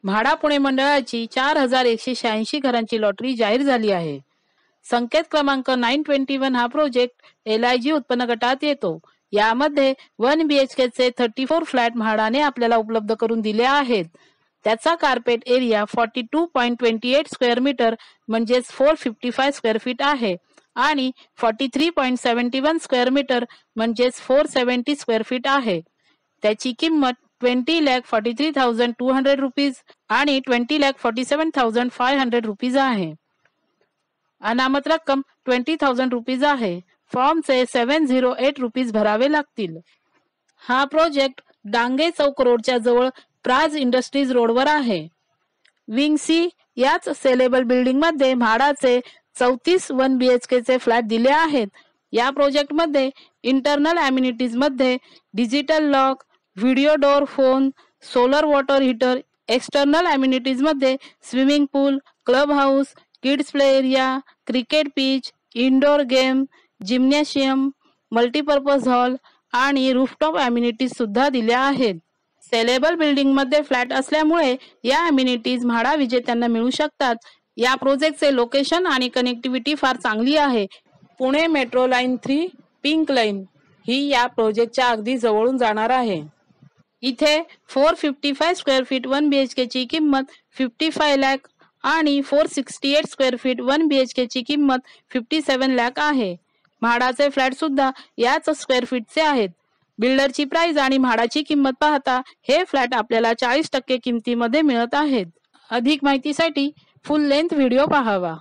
म्हाडा पुणे मंडळाची 4186 घरांची लॉटरी जाहीर झाली आहे. संकेत क्रमांक 921 हा प्रोजेक्ट LIG उत्पन्न गटात येतो. यामध्ये 1 BHK चे 34 फ्लॅट म्हाडाने आपल्याला उपलब्ध करून दिले आहेत. त्याचा कार्पेट एरिया 42.28 स्क्वेअर मीटर म्हणजेच 455 स्क्वेअर फीट आहे आणि 43.71 स्क्वेअर मीटर म्हणजेच 470 स्क्वेअर फीट आहे. त्याची किंमत 20,43,200 रुपीज आणि 20,47,500 रुपीज आहे. अनामत रक्कम 20,000 रुपीज आहे. फॉर्मचे 708 रुपीज भरावे लागतील. हा प्रोजेक्ट डांगे चौक रोडच्या जवळ प्राज इंडस्ट्रीज रोडवर आहे. विंग सी याच सेलेबल बिल्डिंग मध्ये म्हाडाचे 34 1 BHK चे फ्लॅट दिले आहेत. या प्रोजेक्ट मध्ये इंटरनल अम्युनिटीज मध्ये digital lock, video door phone, solar water heater, external amenities मध्ये swimming pool, club house, kids play area, cricket pitch, indoor game, gymnasium, multipurpose hall आणि रूफटॉप अम्युनिटीज सुद्धा दिल्या आहेत. सेलेबल बिल्डिंग मध्ये flat असल्यामुळे या amenities MHADA विजेत्यांना मिळू शकतात. या प्रोजेक्टचे लोकेशन आणि कनेक्टिव्हिटी फार चांगली आहे. Pune metro line 3 pink line ही या प्रोजेक्टच्या अगदी जवळून जाणार आहे. इथे 455 स्क्वेअर फीट 1 BHK ची किंमत 55 लाख आणि 468 स्क्वेअर फीट 1 BHK ची किंमत 57 लाख आहे. म्हाडाचे फ्लॅट सुद्धा याच स्क्वेअर फीटचे आहेत. बिल्डरची प्राइस आणि म्हाडाची किंमत पाहता हे फ्लॅट आपल्याला 40% किमतीमध्ये मिळत आहेत. अधिक माहितीसाठी फुल लेंथ व्हिडिओ पाहावा.